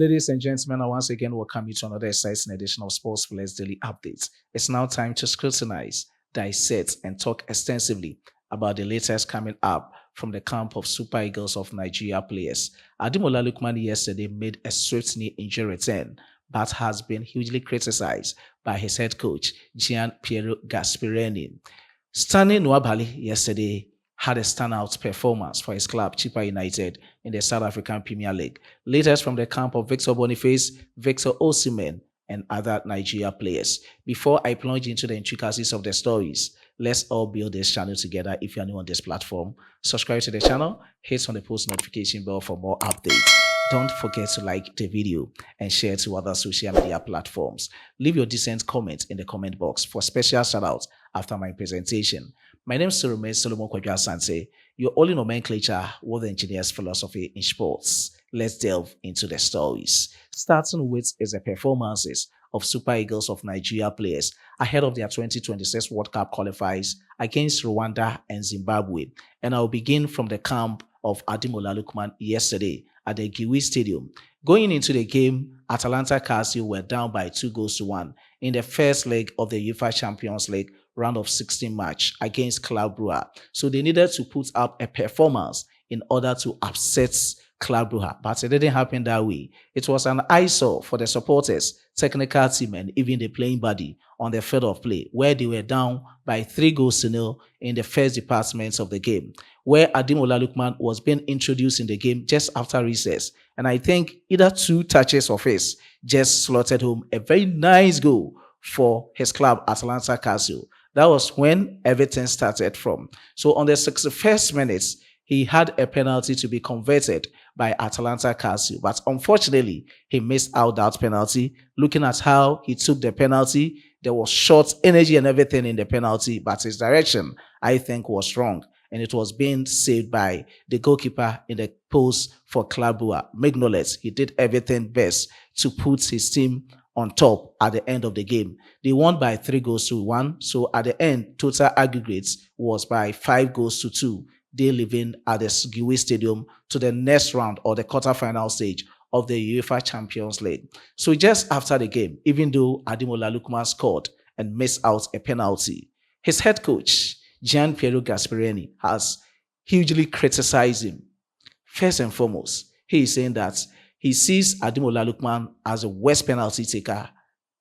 Ladies and gentlemen, I once again welcome you to another exciting edition of Sports Players Daily Updates. It's now time to scrutinize, dissect, and talk extensively about the latest coming up from the camp of Super Eagles of Nigeria players. Ademola Lukman yesterday made a swift knee injury return, but has been hugely criticized by his head coach, Gian Piero Gasperini. Stanley Nwabali yesterday had a standout performance for his club, Chippa United, in the South African Premier League. Latest from the camp of Victor Boniface, Victor Osimhen, and other Nigeria players. Before I plunge into the intricacies of the stories, let's all build this channel together. If you're new on this platform, subscribe to the channel, hit on the post notification bell for more updates. Don't forget to like the video and share to other social media platforms. Leave your decent comment in the comment box for special shoutouts after my presentation. My name is Solomon Kojo-Asante, your only nomenclature with the engineer's philosophy in sports. Let's delve into the stories. Starting with is the performances of Super Eagles of Nigeria players ahead of their 2026 World Cup qualifiers against Rwanda and Zimbabwe. And I'll begin from the camp of Ademola Lukman yesterday at the Giwi Stadium. Going into the game, Atalanta Calcio were down by 2-1 in the first leg of the UEFA Champions League round of 16 match against Club Brugge. So they needed to put up a performance in order to upset Club Brugge, but it didn't happen that way. It was an eyesore for the supporters, technical team, and even the playing body on the field of play, where they were down by 3-0 in the first departments of the game, where Ademola Lukman was being introduced in the game just after recess. And I think either two touches of his just slotted home a very nice goal for his club, Atalanta Calcio. That was when everything started from. So on the 61st minutes, he had a penalty to be converted by Atalanta Calcio. But unfortunately, he missed out that penalty. Looking at how he took the penalty, there was short energy and everything in the penalty, but his direction, I think, was wrong. And it was being saved by the goalkeeper in the post for Club Brugge, Mignolet. He did everything best to put his team on top at the end of the game. They won by 3-1. So at the end, total aggregates was by 5-2. They living at the Giwi Stadium to the next round or the quarterfinal stage of the UEFA Champions League. So just after the game, even though Ademola Lukman scored and missed out a penalty, his head coach, Gian Piero Gasperini, has hugely criticized him. First and foremost, he is saying that he sees Ademola Lukman as the worst penalty taker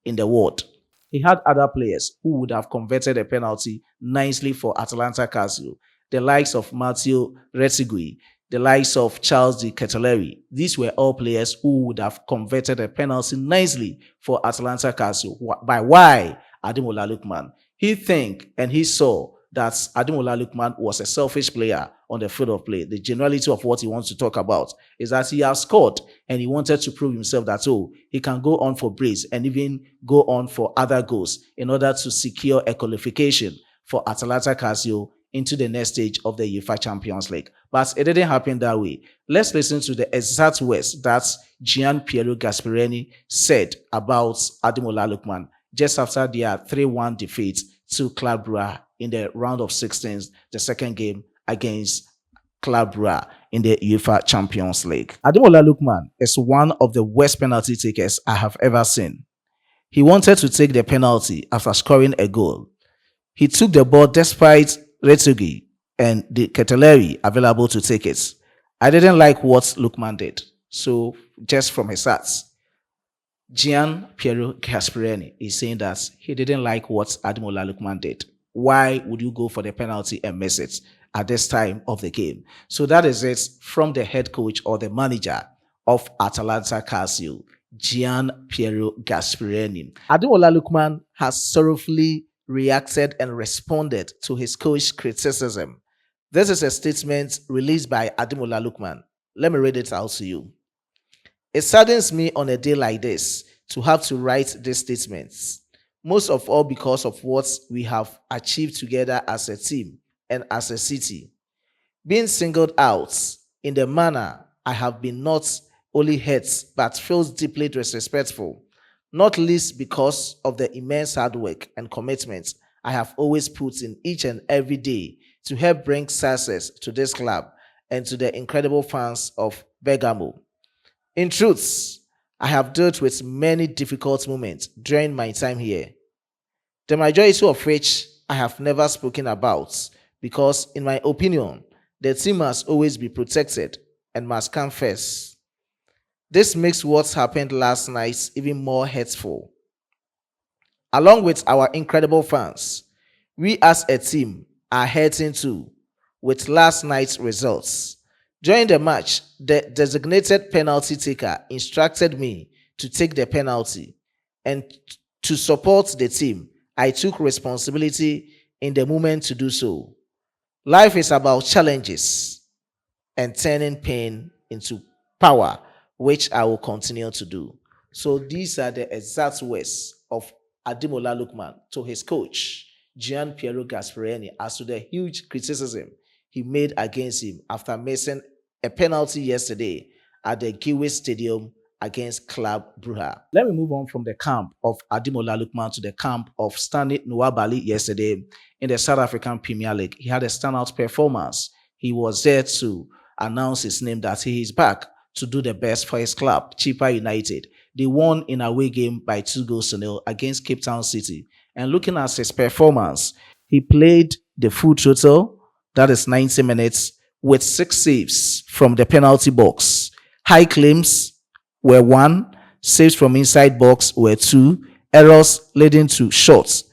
in the world. He had other players who would have converted a penalty nicely for Atalanta Calcio, the likes of Matteo Retigui, the likes of Charles de Ketelaere. These were all players who would have converted a penalty nicely for Atalanta Calcio. By why Ademola Lukman? He think and he saw that Ademola Lukman was a selfish player on the field of play. The generality of what he wants to talk about is that he has scored and he wanted to prove himself that, oh, he can go on for brace and even go on for other goals in order to secure a qualification for Atalanta Calcio into the next stage of the UEFA Champions League. But it didn't happen that way. Let's listen to the exact words that Gian Piero Gasperini said about Ademola Lukman just after their 3-1 defeat to Club Brugge in the round of 16, the second game against Club Brugge in the UEFA Champions League. Ademola Lukman is one of the worst penalty takers I have ever seen. He wanted to take the penalty after scoring a goal. He took the ball despite Retugi and the Ketelaere available to take it. I didn't like what Lukman did. So just from his stats, Gian Piero Gasperini is saying that he didn't like what Ademola Lukman did. Why would you go for the penalty and miss it at this time of the game? So that is it from the head coach or the manager of Atalanta Calcio, Gian Piero Gasperini. Ademola Lukman has sorrowfully reacted and responded to his coach's criticism. This is a statement released by Ademola Lukman. Let me read it out to you. It saddens me on a day like this to have to write these statements, most of all because of what we have achieved together as a team and as a city. Being singled out in the manner I have been not only hurt but feels deeply disrespectful, not least because of the immense hard work and commitment I have always put in each and every day to help bring success to this club and to the incredible fans of Bergamo. In truth, I have dealt with many difficult moments during my time here, the majority of which I have never spoken about because, in my opinion, the team must always be protected and must come first. This makes what happened last night even more hurtful. Along with our incredible fans, we as a team are hurting too with last night's results. During the match, the designated penalty taker instructed me to take the penalty, and to support the team, I took responsibility in the moment to do so. Life is about challenges and turning pain into power, which I will continue to do. So these are the exact words of Ademola Lukman to his coach, Gian Piero Gasperini, as to the huge criticism he made against him after missing a penalty yesterday at the Giwe Stadium against Club Brugge. Let me move on from the camp of Ademola Lukman to the camp of Stanley Nwabali yesterday in the South African Premier League. He had a standout performance. He was there to announce his name that he is back to do the best for his club, Chippa United. They won in a away game by 2-0 against Cape Town City. And looking at his performance, he played the full total, that is 90 minutes, with 6 saves from the penalty box. High claims were 1, saves from inside box were 2, errors leading to shots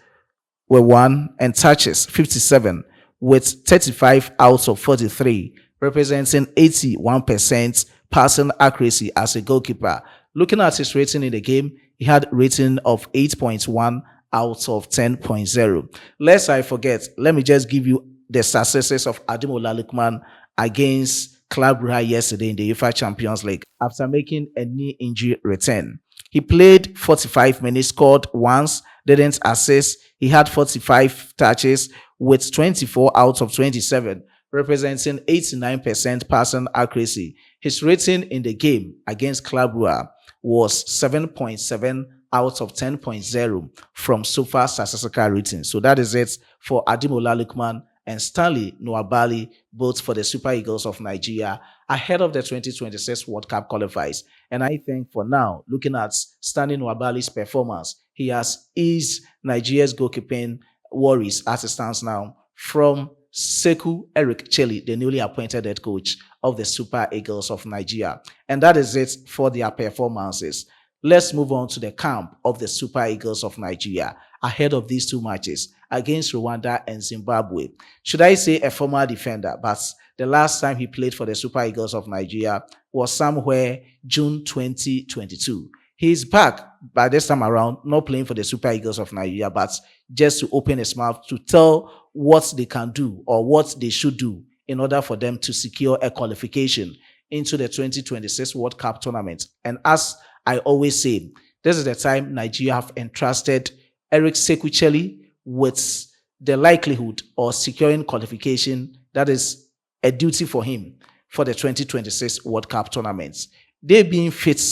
were 1, and touches 57, with 35 out of 43, representing 81% passing accuracy as a goalkeeper. Looking at his rating in the game, he had rating of 8.1 out of 10.0. Lest I forget, let me just give you the successes of Ademola Lukman against Club Brugge yesterday in the UEFA Champions League after making a knee injury return. He played 45 minutes, scored once, didn't assist. He had 45 touches with 24 out of 27, representing 89% passing accuracy. His rating in the game against Club Brugge was 7.7 out of 10.0 from SOFA statistical rating. So that is it for Ademola Lukman and Stanley Nwabali, both for the Super Eagles of Nigeria, ahead of the 2026 World Cup qualifiers. And I think for now, looking at Stanley Nwabali's performance, he has eased Nigeria's goalkeeping worries as it stands now from Sekou Eric Cheli, the newly appointed head coach of the Super Eagles of Nigeria. And that is it for their performances. Let's move on to the camp of the Super Eagles of Nigeria ahead of these 2 matches against Rwanda and Zimbabwe. Should I say a former defender, but the last time he played for the Super Eagles of Nigeria was somewhere June 2022. He's back by this time around, not playing for the Super Eagles of Nigeria, but just to open his mouth to tell what they can do or what they should do in order for them to secure a qualification into the 2026 World Cup tournament. And as I always say, this is the time Nigeria have entrusted Eric Sekou Cheli with the likelihood of securing qualification. That is a duty for him for the 2026 World Cup tournaments. They being fit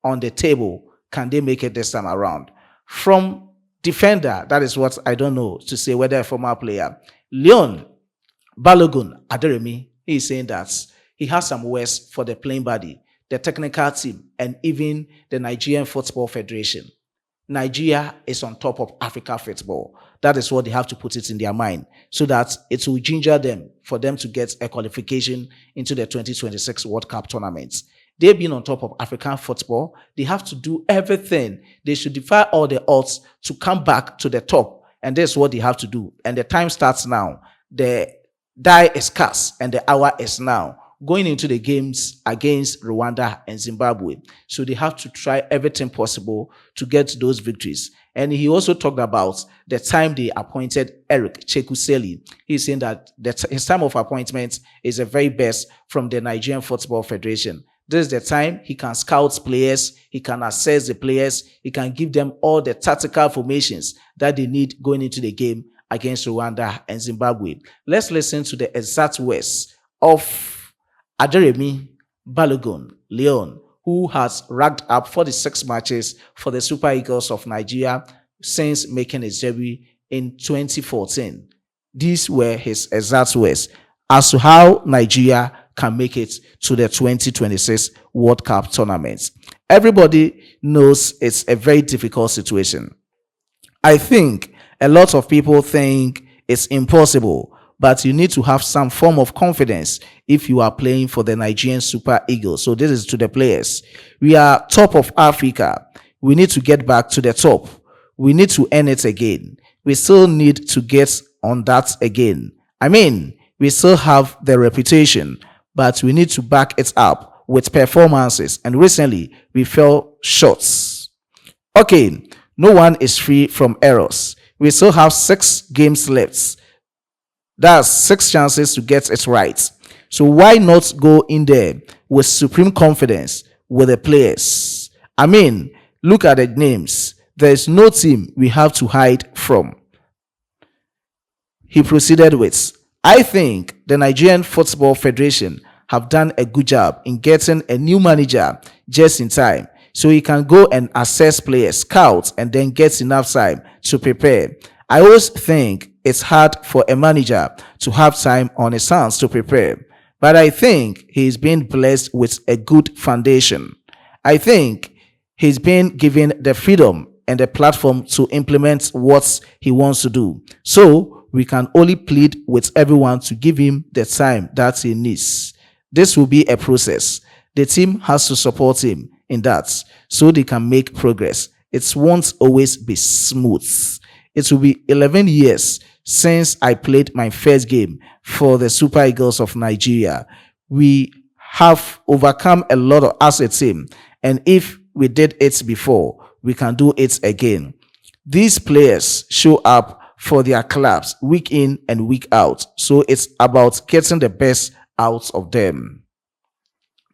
on the table, can they make it this time around? From defender, that is what I don't know to say whether a former player. Leon Balogun Aderemi, he is saying that he has some words for the playing body, the technical team, and even the Nigerian Football Federation. Nigeria is on top of Africa football. That is what they have to put it in their mind so that it will ginger them for them to get a qualification into the 2026 World Cup tournaments. They've been on top of African football. They have to do everything. They should defy all the odds to come back to the top. And that's what they have to do. And the time starts now. The die is cast and the hour is now, going into the games against Rwanda and Zimbabwe. So they have to try everything possible to get those victories. And he also talked about the time they appointed Eric Chekuseli. He's saying that his time of appointment is the very best from the Nigerian Football Federation. This is the time he can scout players, he can assess the players, he can give them all the tactical formations that they need going into the game against Rwanda and Zimbabwe. Let's listen to the exact words of Aderemi Balogun Leon, who has racked up 46 matches for the Super Eagles of Nigeria since making his debut in 2014. These were his exact words as to how Nigeria can make it to the 2026 World Cup tournament. Everybody knows it's a very difficult situation. I think a lot of people think it's impossible, but you need to have some form of confidence if you are playing for the Nigerian Super Eagles. So this is to the players. We are top of Africa. We need to get back to the top. We need to earn it again. We still need to get on that again. I mean, we still have the reputation, but we need to back it up with performances. And recently, we fell short. Okay, no one is free from errors. We still have 6 games left. That's 6 chances to get it right. So why not go in there with supreme confidence with the players? I mean, look at the names. There's no team we have to hide from. He proceeded with, I think the Nigerian Football Federation have done a good job in getting a new manager just in time, so he can go and assess players, scout, and then get enough time to prepare. I always think it's hard for a manager to have time on his hands to prepare, but I think he's been blessed with a good foundation. I think he's been given the freedom and the platform to implement what he wants to do. So we can only plead with everyone to give him the time that he needs. This will be a process. The team has to support him in that so they can make progress. It won't always be smooth. It will be 11 years since I played my first game for the Super Eagles of Nigeria. We have overcome a lot of as a team, and if we did it before, we can do it again. These players show up for their clubs week in and week out, so it's about getting the best out of them.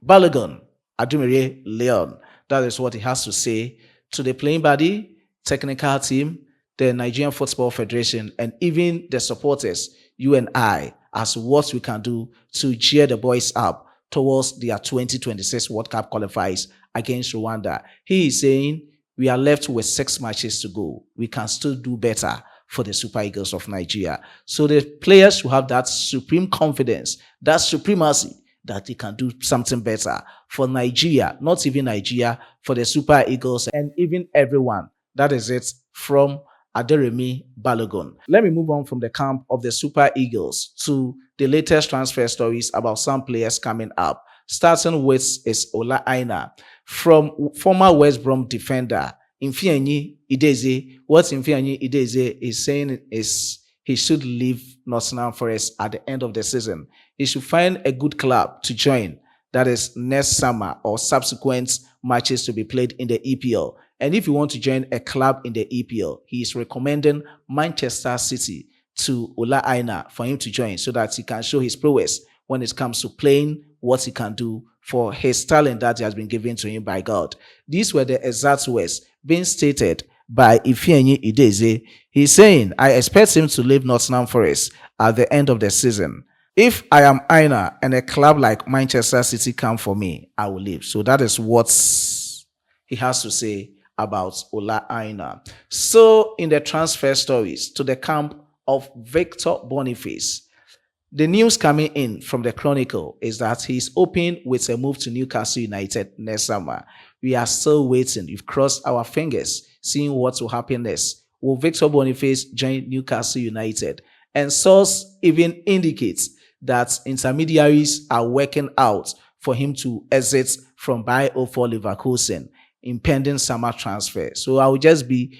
Balogun, Adumire Leon, that is what he has to say to the playing body, technical team, the Nigerian Football Federation, and even the supporters, you and I, as what we can do to cheer the boys up towards their 2026 World Cup qualifiers against Rwanda. He is saying we are left with 6 matches to go. We can still do better for the Super Eagles of Nigeria. So the players who have that supreme confidence, that supremacy, that they can do something better for Nigeria, not even Nigeria, for the Super Eagles and even everyone. That is it from Aderemi Balogun. Let me move on from the camp of the Super Eagles to the latest transfer stories about some players coming up. Starting with is Ola Aina, from former West Brom defender Ifeanyi Ideze. What Ifeanyi Ideze is saying is he should leave Nottingham Forest at the end of the season. He should find a good club to join. That is next summer or subsequent matches to be played in the EPL. And if you want to join a club in the EPL, he is recommending Manchester City to Ola Aina for him to join so that he can show his prowess when it comes to playing what he can do for his talent that has been given to him by God. These were the exact words being stated by Ifeanyi Ideze. He's saying, I expect him to leave Nottingham Forest at the end of the season. If I am Aina and a club like Manchester City come for me, I will leave. So that is what he has to say about Ola Aina. So in the transfer stories to the camp of Victor Boniface, the news coming in from the Chronicle is that he's open with a move to Newcastle United next summer. We are still waiting. We've crossed our fingers, seeing what will happen next. Will Victor Boniface join Newcastle United? And source even indicates that intermediaries are working out for him to exit from Bayer 04 Leverkusen, impending summer transfer. So I will just be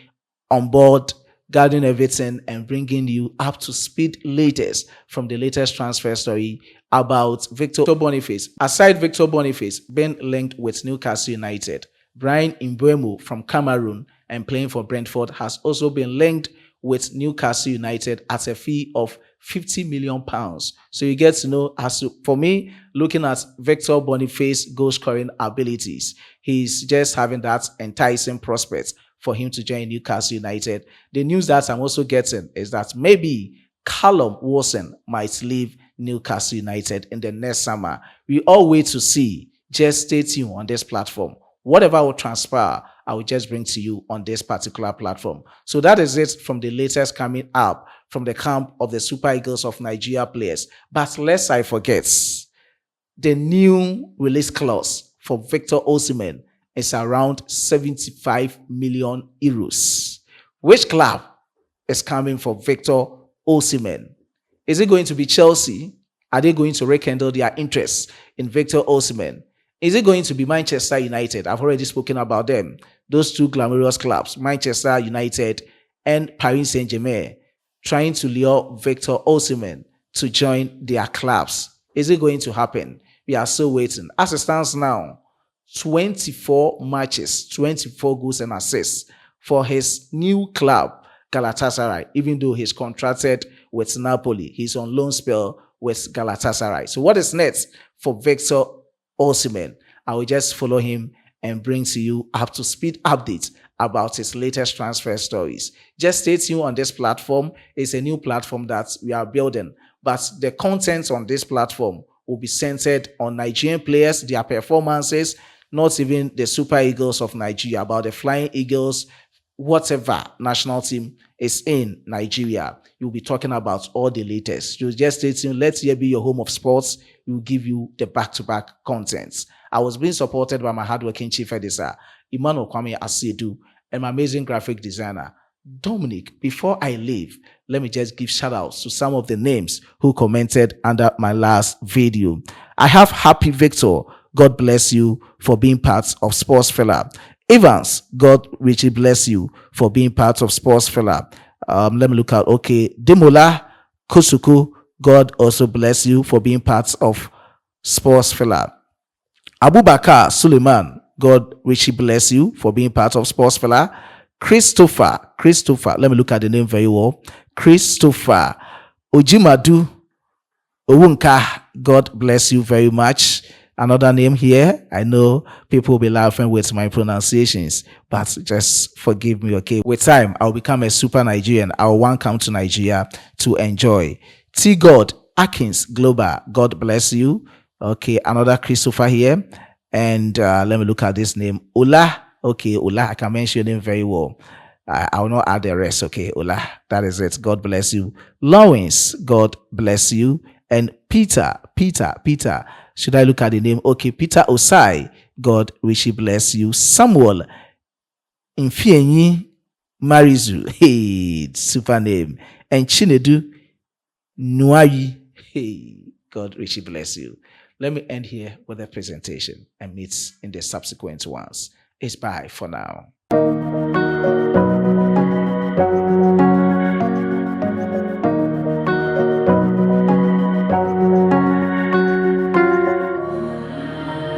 on board, guarding everything and bringing you up to speed latest from the latest transfer story about Victor Boniface. Aside Victor Boniface being linked with Newcastle United, Brian Mbeumo from Cameroon and playing for Brentford has also been linked with Newcastle United at a fee of £50 million. So you get to know, for me, looking at Victor Boniface's goal scoring abilities, he's just having that enticing prospect for him to join Newcastle United. The news that I'm also getting is that maybe Callum Wilson might leave Newcastle United in the next summer. We all wait to see. Just stay tuned on this platform. Whatever will transpire, I will just bring to you on this particular platform. So that is it from the latest coming up from the camp of the Super Eagles of Nigeria players. But lest I forget, the new release clause for Victor Osimhen is around 75 million euros. Which club is coming for Victor Osimhen? Is it going to be Chelsea? Are they going to rekindle their interest in Victor Osimhen? Is it going to be Manchester United? I've already spoken about them. Those two glamorous clubs, Manchester United and Paris Saint-Germain, trying to lure Victor Osimhen to join their clubs. Is it going to happen? We are still waiting. As it stands now, 24 matches, 24 goals and assists for his new club, Galatasaray, even though he's contracted with Napoli. He's on loan spell with Galatasaray. So what is next for Victor Osimhen? I will just follow him and bring to you up-to-speed updates about his latest transfer stories. Just stay tuned on this platform. It's a new platform that we are building, but the content on this platform will be centered on Nigerian players, their performances, not even the Super Eagles of Nigeria, about the Flying Eagles, whatever national team is in Nigeria. You'll be talking about all the latest. You just stay tuned. Let here be your home of sports. We'll give you the back-to-back contents. I was being supported by my hardworking chief editor, Emmanuel Kwame Asiedu, and my amazing graphic designer, Dominic. Before I leave, let me just give shout-outs to some of the names who commented under my last video. I have Happy Victor. God bless you for being part of Sports Fella. Evans, God richly bless you for being part of Sports Fella. Let me look at, okay. Demola Kosuku, God also bless you for being part of Sports Fella. Abubakar Suleiman, God richly bless you for being part of Sports Fella. Christopher, let me look at the name very well. Christopher Ojimadu Owunka, God bless you very much. Another name here. I know people will be laughing with my pronunciations, but just forgive me, okay? With time, I'll become a super Nigerian. I will want to come to Nigeria to enjoy. T. God Atkins Global, God bless you. Okay, another Christopher here. And let me look at this name. Ola. Okay, Ola, I can mention your name very well. I will not add the rest. Okay, Ola, that is it. God bless you. Lawrence, God bless you. And Peter. Should I look at the name? Okay, Peter Osai, God richly bless you. Samuel Infienyi Marizu, hey, super name. And Chinedu Nwabali, hey, God richly bless you. Let me end here with the presentation and meet in the subsequent ones. It's bye for now.